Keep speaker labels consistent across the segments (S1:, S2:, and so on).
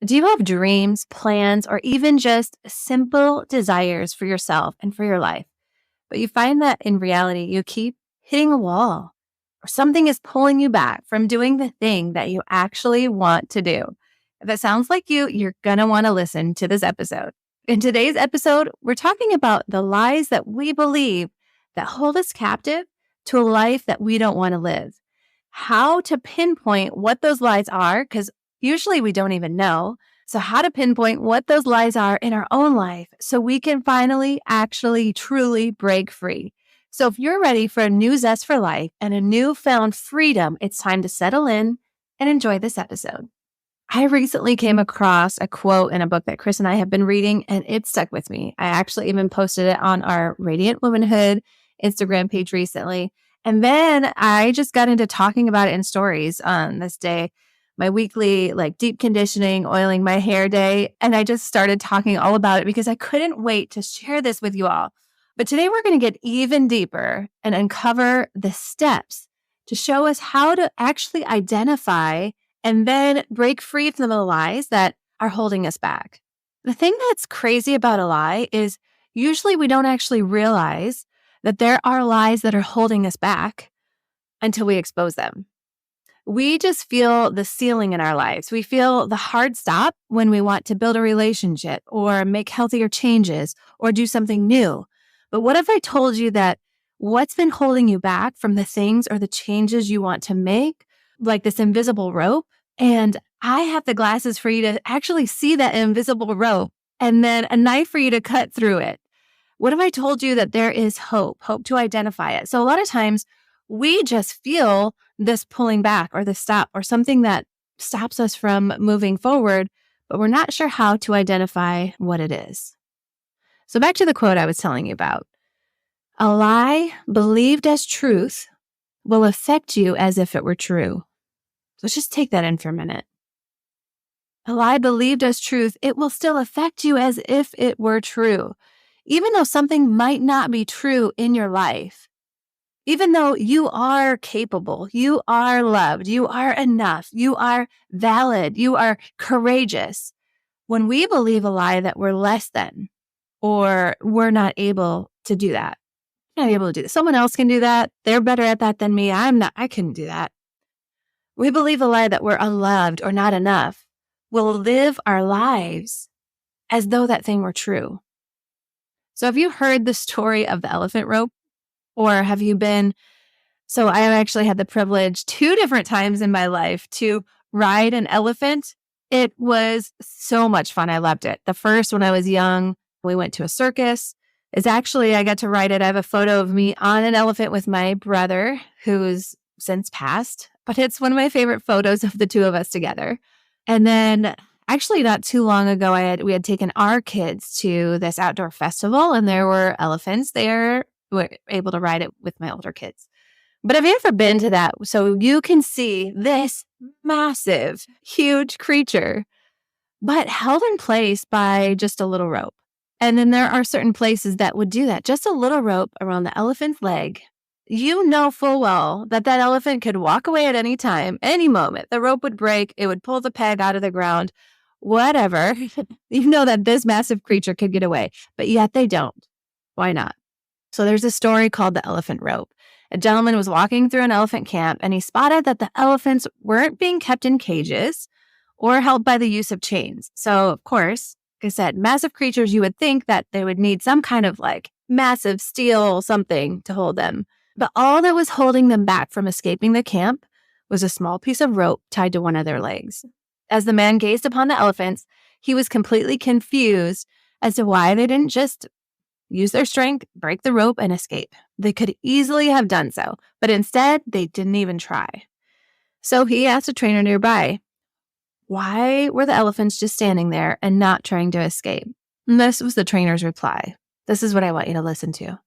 S1: Do you have dreams, plans, or even just simple desires for yourself and for your life? But you find that in reality, you keep hitting a wall or something is pulling you back from doing the thing that you actually want to do. If that sounds like you're going to want to listen to this episode. In today's episode, we're talking about the lies that we believe that hold us captive to a life that we don't want to live. How to pinpoint what those lies are, because usually we don't even know. So how to pinpoint what those lies are in our own life so we can finally, actually, truly break free. So if you're ready for a new zest for life and a newfound freedom, it's time to settle in and enjoy this episode. I recently came across a quote in a book that Chris and I have been reading, and it stuck with me. I actually even posted it on our Radiant Womanhood Instagram page recently. And then I just got into talking about it in stories on this day, my weekly deep conditioning, oiling my hair day. And I just started talking all about it because I couldn't wait to share this with you all. But today we're going to get even deeper and uncover the steps to show us how to actually identify and then break free from the lies that are holding us back. The thing that's crazy about a lie is usually we don't actually realize that there are lies that are holding us back until we expose them. We just feel the ceiling in our lives. We feel the hard stop when we want to build a relationship or make healthier changes or do something new. But what if I told you that what's been holding you back from the things or the changes you want to make, like this invisible rope, and I have the glasses for you to actually see that invisible rope and then a knife for you to cut through it? What if I told you that there is hope to identify it? So a lot of times we just feel this pulling back or the stop or something that stops us from moving forward, but we're not sure how to identify what it is. So back to the quote I was telling you about. A lie believed as truth will affect you as if it were true. So just take that in for a minute. A lie believed as truth, it will still affect you as if it were true. Even though something might not be true in your life, even though you are capable, you are loved, you are enough, you are valid, you are courageous, when we believe a lie that we're less than or we're not able to do that, not able to do that. Someone else can do that. They're better at that than me. I couldn't do that. We believe a lie that we're unloved or not enough. We'll live our lives as though that thing were true. So have you heard the story of the elephant rope? Or have you been... So I actually had the privilege 2 different times in my life to ride an elephant. It was so much fun. I loved it. The first, when I was young, we went to a circus. I got to ride it. I have a photo of me on an elephant with my brother, who's since passed. But it's one of my favorite photos of the 2 of us together. And then actually, not too long ago, we had taken our kids to this outdoor festival, and there were elephants there. We were able to ride it with my older kids. But have you ever been to that? So you can see this massive, huge creature, but held in place by just a little rope. And then there are certain places that would do that. Just a little rope around the elephant's leg. You know full well that elephant could walk away at any time, any moment. The rope would break. It would pull the peg out of the ground, whatever. You know that this massive creature could get away, but yet they don't. Why not? So there's a story called the elephant rope. A gentleman was walking through an elephant camp, and he spotted that the elephants weren't being kept in cages or held by the use of chains. So, of course, like I said, massive creatures, you would think that they would need some kind of massive steel something to hold them. But all that was holding them back from escaping the camp was a small piece of rope tied to one of their legs. As the man gazed upon the elephants, he was completely confused as to why they didn't just use their strength, break the rope, and escape. They could easily have done so, but instead, they didn't even try. So he asked a trainer nearby, why were the elephants just standing there and not trying to escape? And this was the trainer's reply. This is what I want you to listen to.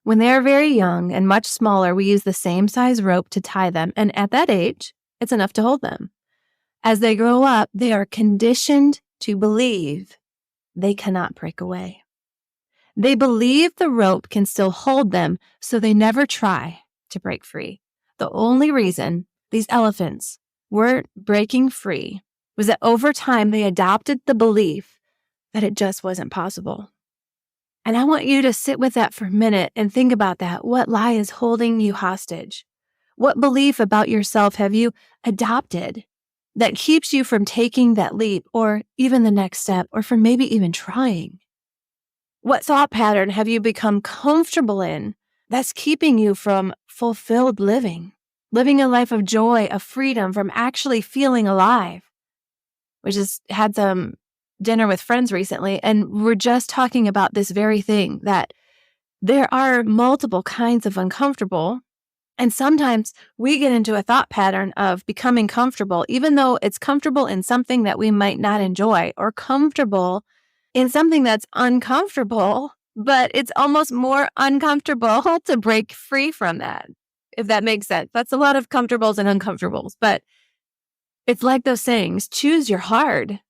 S1: When they are very young and much smaller, we use the same size rope to tie them, and at that age, it's enough to hold them. As they grow up, they are conditioned to believe they cannot break away. They believe the rope can still hold them, so they never try to break free. The only reason these elephants weren't breaking free was that over time, they adopted the belief that it just wasn't possible. And I want you to sit with that for a minute and think about that. What lie is holding you hostage? What belief about yourself have you adopted that keeps you from taking that leap or even the next step or from maybe even trying? What thought pattern have you become comfortable in that's keeping you from fulfilled living a life of joy, of freedom, from actually feeling alive? We just had some dinner with friends recently, and we're just talking about this very thing, that there are multiple kinds of uncomfortable. And sometimes we get into a thought pattern of becoming comfortable, even though it's comfortable in something that we might not enjoy, or comfortable in something that's uncomfortable, but it's almost more uncomfortable to break free from that, if that makes sense. That's a lot of comfortables and uncomfortables, but it's like those sayings, choose your hard.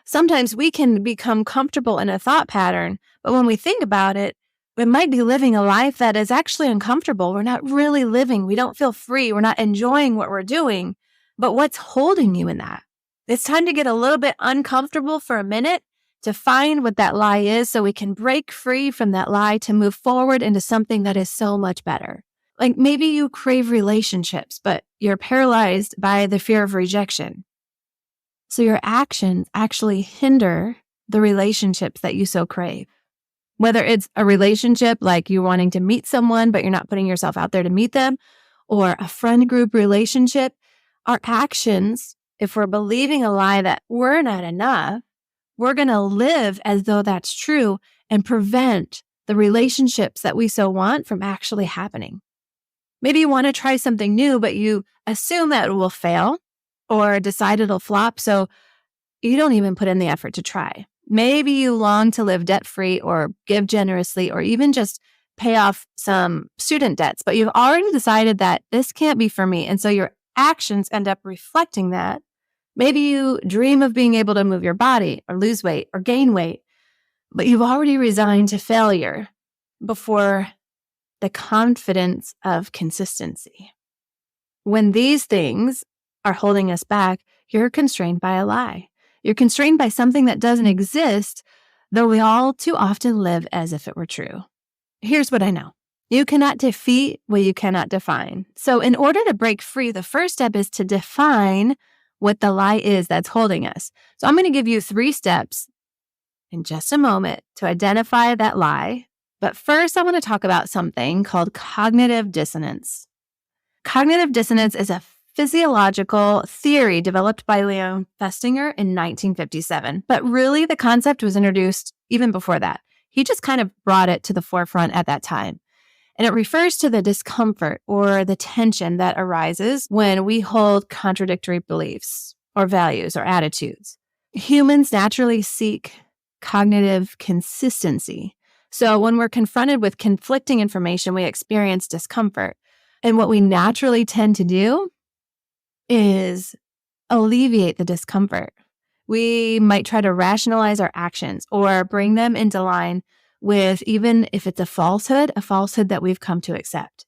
S1: Sometimes we can become comfortable in a thought pattern, but when we think about it, we might be living a life that is actually uncomfortable. We're not really living. We don't feel free. We're not enjoying what we're doing. But what's holding you in that? It's time to get a little bit uncomfortable for a minute to find what that lie is so we can break free from that lie to move forward into something that is so much better. Like maybe you crave relationships, but you're paralyzed by the fear of rejection. So your actions actually hinder the relationships that you so crave. Whether it's a relationship like you wanting to meet someone, but you're not putting yourself out there to meet them, or a friend group relationship, our actions, if we're believing a lie that we're not enough, we're going to live as though that's true and prevent the relationships that we so want from actually happening. Maybe you want to try something new, but you assume that it will fail or decide it'll flop, so you don't even put in the effort to try. Maybe you long to live debt-free or give generously or even just pay off some student debts, but you've already decided that this can't be for me, and so your actions end up reflecting that. Maybe you dream of being able to move your body or lose weight or gain weight, but you've already resigned to failure before the confidence of consistency. When these things are holding us back, you're constrained by a lie. You're constrained by something that doesn't exist, though we all too often live as if it were true. Here's what I know. You cannot defeat what you cannot define. So in order to break free, the first step is to define what the lie is that's holding us. So I'm going to give you 3 steps in just a moment to identify that lie. But first, I want to talk about something called cognitive dissonance. Cognitive dissonance is a physiological theory developed by Leon Festinger in 1957. But really, the concept was introduced even before that. He just kind of brought it to the forefront at that time. And it refers to the discomfort or the tension that arises when we hold contradictory beliefs or values or attitudes. Humans naturally seek cognitive consistency. So when we're confronted with conflicting information, we experience discomfort. And what we naturally tend to do is alleviate the discomfort. We might try to rationalize our actions or bring them into line with, even if it's a falsehood that we've come to accept.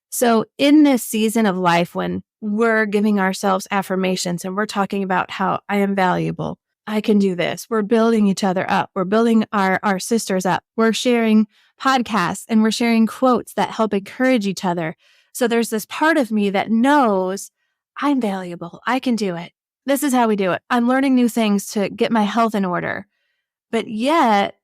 S1: So in this season of life, when we're giving ourselves affirmations and we're talking about how I am valuable, I can do this, we're building each other up, we're building our sisters up, we're sharing podcasts and we're sharing quotes that help encourage each other. So there's this part of me that knows I'm valuable, I can do it. This is how we do it. I'm learning new things to get my health in order. But yet,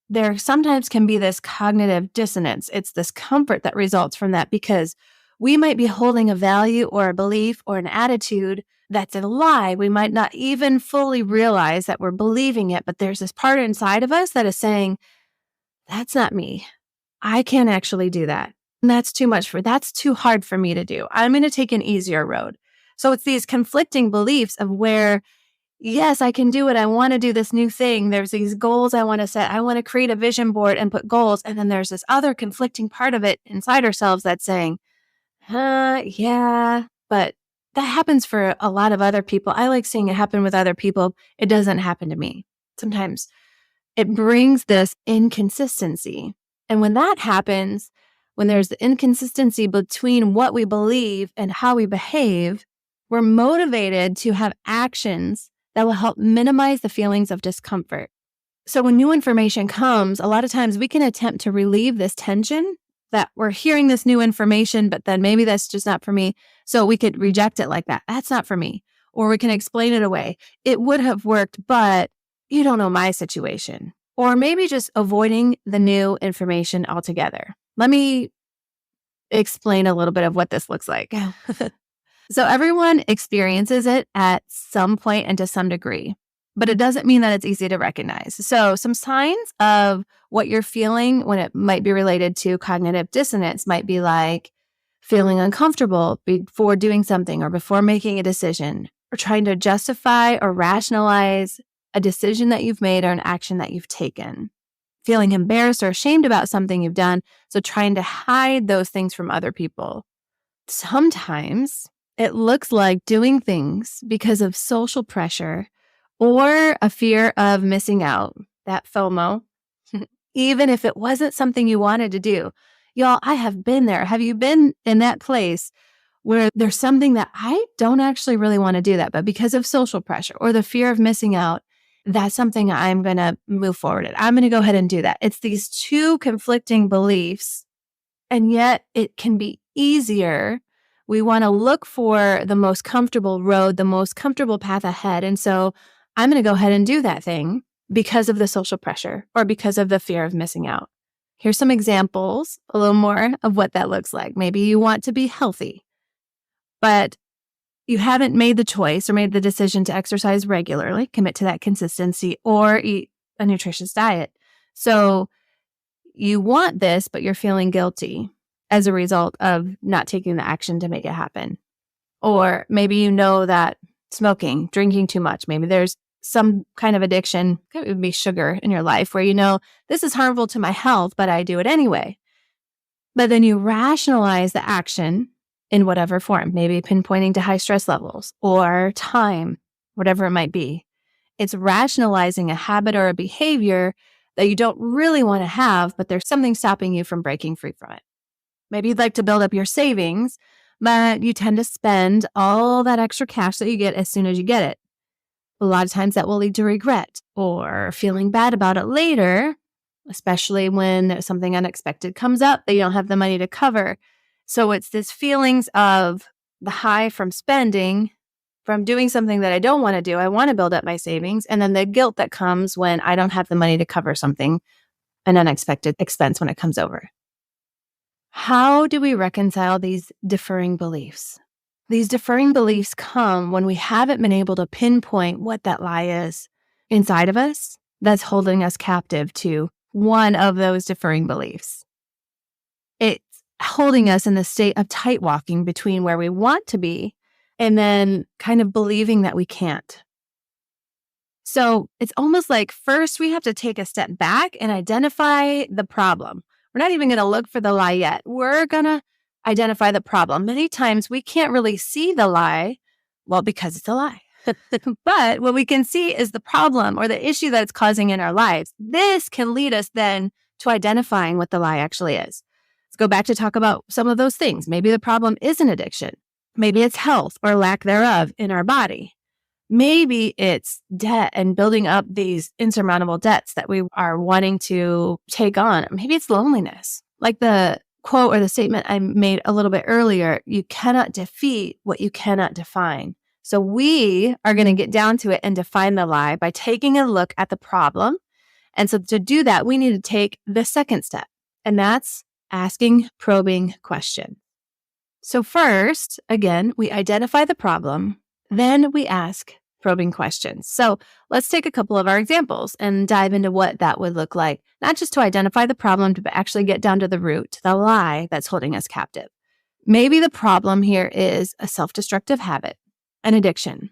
S1: there sometimes can be this cognitive dissonance. It's this comfort that results from that because we might be holding a value or a belief or an attitude that's a lie. We might not even fully realize that we're believing it, but there's this part inside of us that is saying, that's not me. I can't actually do that. And that's too hard for me to do. I'm going to take an easier road. So it's these conflicting beliefs of where, yes, I can do it. I want to do this new thing. There's these goals I want to set. I want to create a vision board and put goals. And then there's this other conflicting part of it inside ourselves that's saying, yeah, but that happens for a lot of other people. I like seeing it happen with other people. It doesn't happen to me. Sometimes it brings this inconsistency. And when that happens, when there's the inconsistency between what we believe and how we behave, We're motivated to have actions that will help minimize the feelings of discomfort. So when new information comes, a lot of times we can attempt to relieve this tension that we're hearing this new information, but then maybe that's just not for me. So we could reject it like that. That's not for me. Or we can explain it away. It would have worked, but you don't know my situation. Or maybe just avoiding the new information altogether. Let me explain a little bit of what this looks like. So everyone experiences it at some point and to some degree, but it doesn't mean that it's easy to recognize. So some signs of what you're feeling when it might be related to cognitive dissonance might be like feeling uncomfortable before doing something or before making a decision, or trying to justify or rationalize a decision that you've made or an action that you've taken. Feeling embarrassed or ashamed about something you've done, so trying to hide those things from other people. Sometimes it looks like doing things because of social pressure or a fear of missing out, that FOMO, even if it wasn't something you wanted to do. Y'all, I have been there. Have you been in that place where there's something that I don't actually really want to do that, but because of social pressure or the fear of missing out, that's something I'm going to move forward in. I'm going to go ahead and do that. It's these two conflicting beliefs, and yet it can be easier. We want to look for the most comfortable road, the most comfortable path ahead. And so I'm going to go ahead and do that thing because of the social pressure or because of the fear of missing out. Here's some examples, a little more of what that looks like. Maybe you want to be healthy, but you haven't made the choice or made the decision to exercise regularly, commit to that consistency, or eat a nutritious diet. So you want this, but you're feeling guilty as a result of not taking the action to make it happen. Or maybe you know that smoking, drinking too much, maybe there's some kind of addiction, it would be sugar in your life, where you know this is harmful to my health, but I do it anyway. But then you rationalize the action in whatever form, maybe pinpointing to high stress levels or time, whatever it might be. It's rationalizing a habit or a behavior that you don't really want to have, but there's something stopping you from breaking free from it. Maybe you'd like to build up your savings, but you tend to spend all that extra cash that you get as soon as you get it. A lot of times that will lead to regret or feeling bad about it later, especially when something unexpected comes up that you don't have the money to cover. So it's this feelings of the high from spending, from doing something that I don't want to do. I want to build up my savings. And then the guilt that comes when I don't have the money to cover something, an unexpected expense when it comes over. How do we reconcile these differing beliefs? These differing beliefs come when we haven't been able to pinpoint what that lie is inside of us that's holding us captive to one of those differing beliefs. It's holding us in the state of tight walking between where we want to be and then kind of believing that we can't. So it's almost like first we have to take a step back and identify the problem. We're not even going to look for the lie yet. We're going to identify the problem. Many times we can't really see the lie, well, because it's a lie. But what we can see is the problem or the issue that it's causing in our lives. This can lead us then to identifying what the lie actually is. Let's go back to talk about some of those things. Maybe the problem is an addiction. Maybe it's health or lack thereof in our body. Maybe it's debt and building up these insurmountable debts that we are wanting to take on. Maybe it's loneliness. Like the quote or the statement I made a little bit earlier, you cannot defeat what you cannot define. So we are going to get down to it and define the lie by taking a look at the problem. And so to do that, we need to take the second step, and that's asking probing questions. So first, again, we identify the problem, then we ask probing questions. So let's take a couple of our examples and dive into what that would look like, not just to identify the problem, but actually get down to the root, the lie that's holding us captive. Maybe the problem here is a self-destructive habit, an addiction.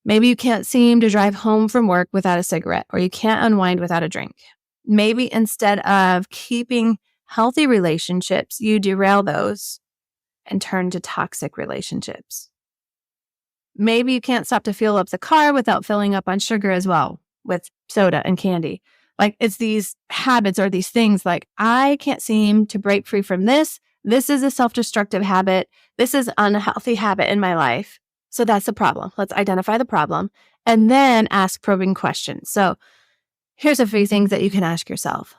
S1: Maybe you can't seem to drive home from work without a cigarette, or you can't unwind without a drink. Maybe instead of keeping healthy relationships, you derail those and turn to toxic relationships. Maybe you can't stop to fuel up the car without filling up on sugar as well with soda and candy. Like it's these habits or these things like, I can't seem to break free from this. This is a self-destructive habit. This is an unhealthy habit in my life. So that's the problem. Let's identify the problem and then ask probing questions. So here's a few things that you can ask yourself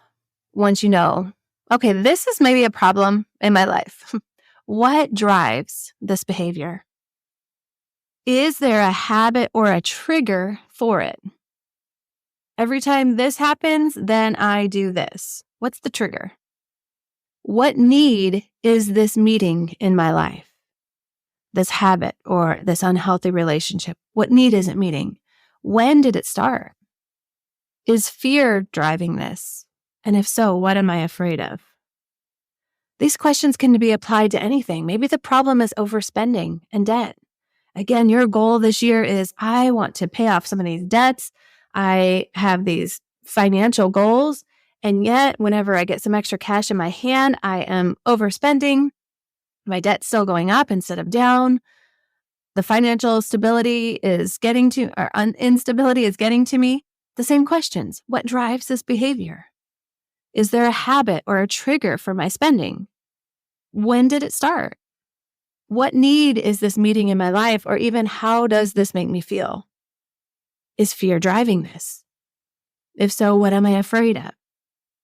S1: once you know, okay, this is maybe a problem in my life. What drives this behavior? Is there a habit or a trigger for it? Every time this happens, then I do this. What's the trigger? What need is this meeting in my life? This habit or this unhealthy relationship? What need is it meeting? When did it start? Is fear driving this? And if so, what am I afraid of? These questions can be applied to anything. Maybe the problem is overspending and debt. Again, your goal this year is I want to pay off some of these debts. I have these financial goals. And yet, whenever I get some extra cash in my hand, I am overspending. My debt's still going up instead of down. The financial stability is getting to, or instability is getting to me. The same questions. What drives this behavior? Is there a habit or a trigger for my spending? When did it start? What need is this meeting in my life, or even how does this make me feel? Is fear driving this? If so, what am I afraid of?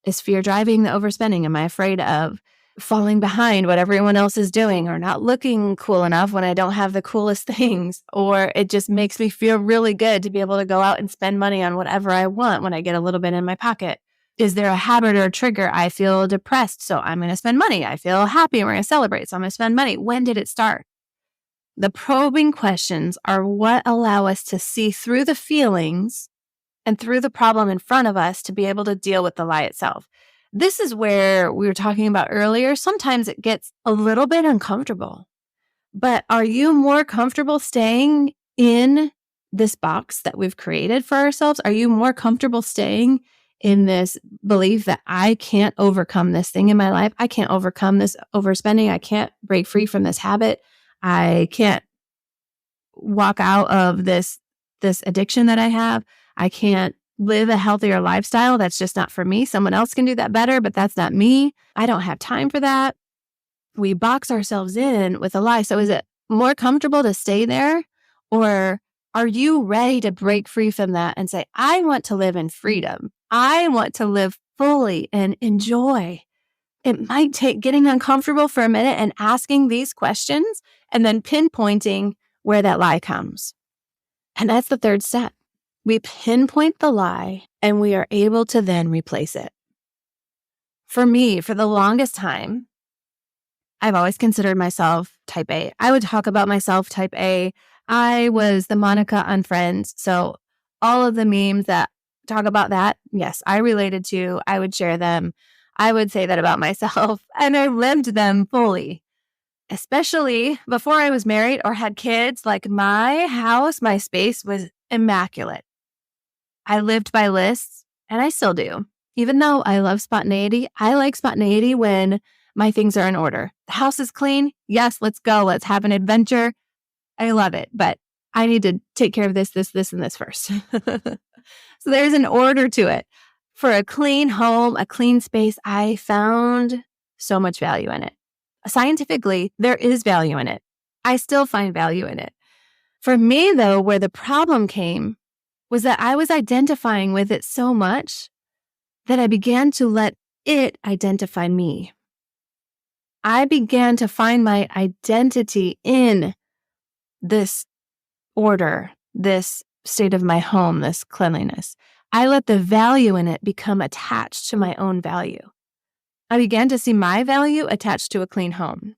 S1: Is fear driving the overspending? Am I afraid of falling behind what everyone else is doing, or not looking cool enough when I don't have the coolest things? Or it just makes me feel really good to be able to go out and spend money on whatever I want when I get a little bit in my pocket? Is there a habit or a trigger? I feel depressed, so I'm going to spend money. I feel happy, we're going to celebrate, so I'm going to spend money. When did it start? The probing questions are what allow us to see through the feelings and through the problem in front of us to be able to deal with the lie itself. This is where we were talking about earlier. Sometimes it gets a little bit uncomfortable, but are you more comfortable staying in this box that we've created for ourselves? Are you more comfortable staying in this belief that I can't overcome this thing in my life? I can't overcome this overspending. I can't break free from this habit. I can't walk out of this addiction that I have. I can't live a healthier lifestyle. That's just not for me. Someone else can do that better, but that's not me. I don't have time for that. We box ourselves in with a lie. So is it more comfortable to stay there, or are you ready to break free from that and say, I want to live in freedom. I want to live fully and enjoy. It might take getting uncomfortable for a minute and asking these questions and then pinpointing where that lie comes. And that's the third step. We pinpoint the lie and we are able to then replace it. For me, for the longest time, I've always considered myself type A. I would talk about myself type A. I was the Monica on Friends. So all of the memes that talk about that, yes, I related to. I would share them. I would say that about myself, and I lived them fully. Especially before I was married or had kids, like my house, my space was immaculate. I lived by lists, and I still do. Even though I love spontaneity, I like spontaneity when my things are in order. The house is clean. Yes, let's go. Let's have an adventure. I love it, but I need to take care of this, and this first. So there's an order to it. For a clean home, a clean space, I found so much value in it. Scientifically, there is value in it. I still find value in it. For me, though, where the problem came was that I was identifying with it so much that I began to let it identify me. I began to find my identity in this order, this state of my home, this cleanliness. I let the value in it become attached to my own value. I began to see my value attached to a clean home.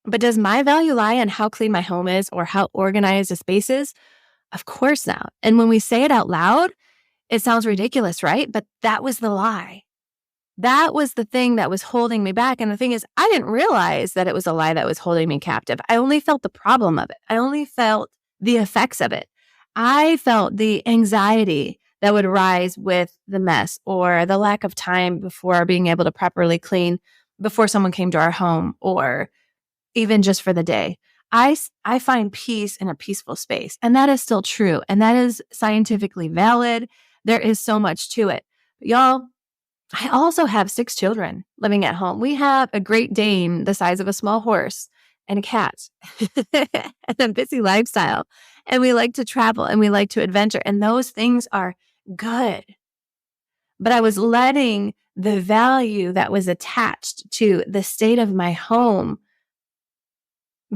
S1: But does my value lie in how clean my home is or how organized a space is? Of course not. And when we say it out loud, it sounds ridiculous, right? But that was the lie. That was the thing that was holding me back. And the thing is, I didn't realize that it was a lie that was holding me captive. I only felt the problem of it. I only felt the effects of it. I felt the anxiety that would rise with the mess or the lack of time before being able to properly clean before someone came to our home, or even just for the day. I find peace in a peaceful space. And that is still true. And that is scientifically valid. There is so much to it. But y'all, I also have 6 children living at home. We have a Great Dane the size of a small horse and a cat and a busy lifestyle. And we like to travel and we like to adventure. And those things are good. But I was letting the value that was attached to the state of my home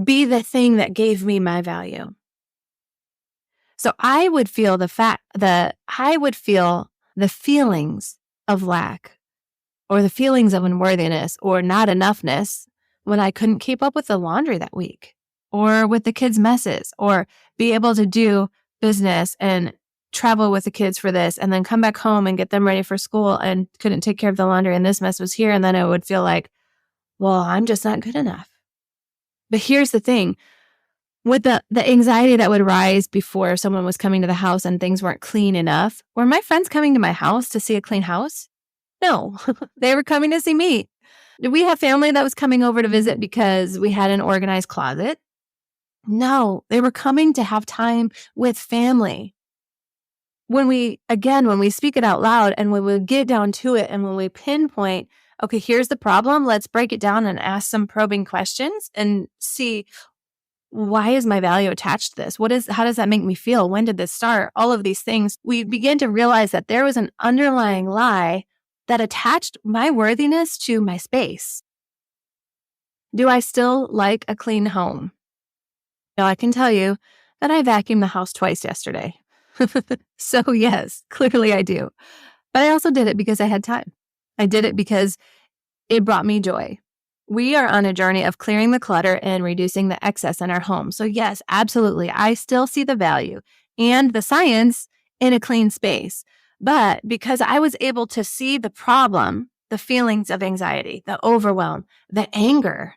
S1: be the thing that gave me my value. So I would feel I would feel the feelings of lack or the feelings of unworthiness or not enoughness when I couldn't keep up with the laundry that week or with the kids' messes or be able to do business and travel with the kids for this and then come back home and get them ready for school and couldn't take care of the laundry and this mess was here. And then I would feel like, well, I'm just not good enough. But here's the thing. With the anxiety that would rise before someone was coming to the house and things weren't clean enough, were my friends coming to my house to see a clean house? No, they were coming to see me. Did we have family that was coming over to visit because we had an organized closet? No, they were coming to have time with family. When we speak it out loud and when we get down to it and when we pinpoint, okay, here's the problem, let's break it down and ask some probing questions and see, why is my value attached to this? How does that make me feel? When did this start? All of these things. We begin to realize that there was an underlying lie that attached my worthiness to my space. Do I still like a clean home? Now, I can tell you that I vacuumed the house twice yesterday. So yes, clearly I do. But I also did it because I had time. I did it because it brought me joy. We are on a journey of clearing the clutter and reducing the excess in our home. So yes, absolutely. I still see the value and the science in a clean space. But because I was able to see the problem, the feelings of anxiety, the overwhelm, the anger,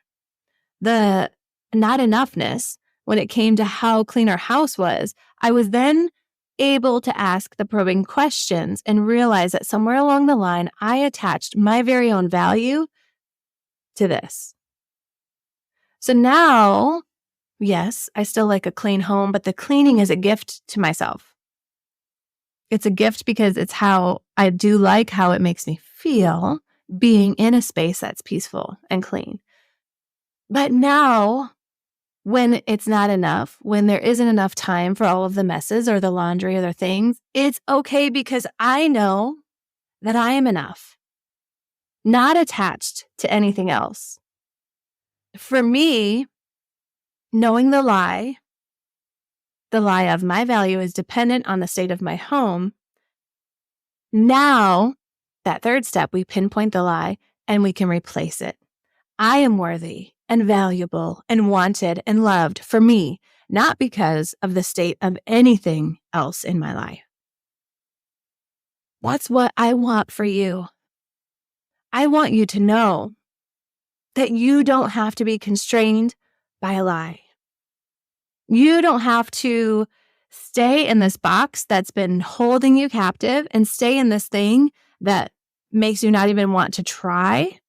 S1: the not enoughness when it came to how clean our house was, I was then able to ask the probing questions and realize that somewhere along the line, I attached my very own value to this. So now, yes, I still like a clean home, but the cleaning is a gift to myself. It's a gift because it's how I do like how it makes me feel being in a space that's peaceful and clean. But now, when it's not enough, when there isn't enough time for all of the messes or the laundry or the things, it's okay because I know that I am enough, not attached to anything else. For me, knowing the lie of my value is dependent on the state of my home. Now, that third step, we pinpoint the lie and we can replace it. I am worthy and valuable and wanted and loved for me, not because of the state of anything else in my life. What's what I want for you? I want you to know that you don't have to be constrained by a lie. You don't have to stay in this box that's been holding you captive and stay in this thing that makes you not even want to try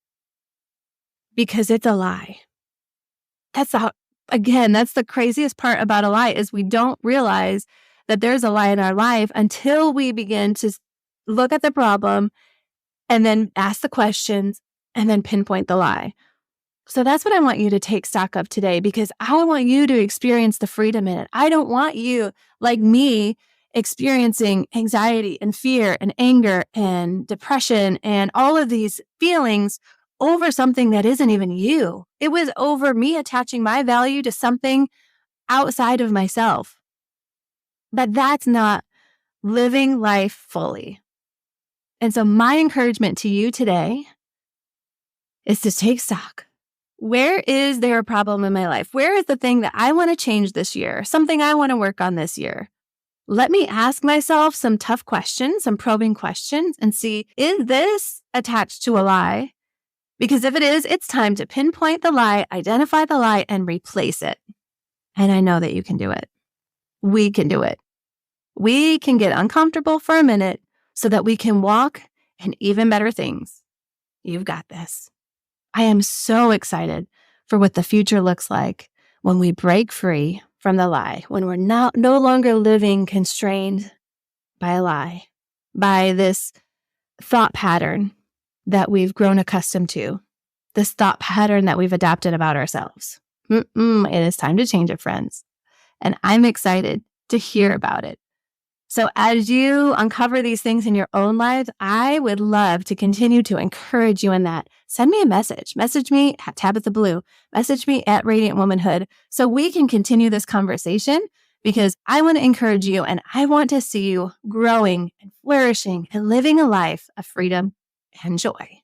S1: because it's a lie. That's the craziest part about a lie is we don't realize that there's a lie in our life until we begin to look at the problem and then ask the questions and then pinpoint the lie. So that's what I want you to take stock of today because I want you to experience the freedom in it. I don't want you, like me, experiencing anxiety and fear and anger and depression and all of these feelings over something that isn't even you. It was over me attaching my value to something outside of myself. But that's not living life fully. And so my encouragement to you today is to take stock. Where is there a problem in my life? Where is the thing that I want to change this year? Something I want to work on this year? Let me ask myself some tough questions, some probing questions, and see, is this attached to a lie? Because if it is, it's time to pinpoint the lie, identify the lie, and replace it. And I know that you can do it. We can do it. We can get uncomfortable for a minute so that we can walk in even better things. You've got this. I am so excited for what the future looks like when we break free from the lie, when we're no longer living constrained by a lie, by this thought pattern that we've grown accustomed to, this thought pattern that we've adapted about ourselves. It is time to change it, friends. And I'm excited to hear about it. So, as you uncover these things in your own lives, I would love to continue to encourage you in that. Send me a message. Message me at Tabitha Blue. Message me at Radiant Womanhood so we can continue this conversation because I want to encourage you and I want to see you growing and flourishing and living a life of freedom and joy.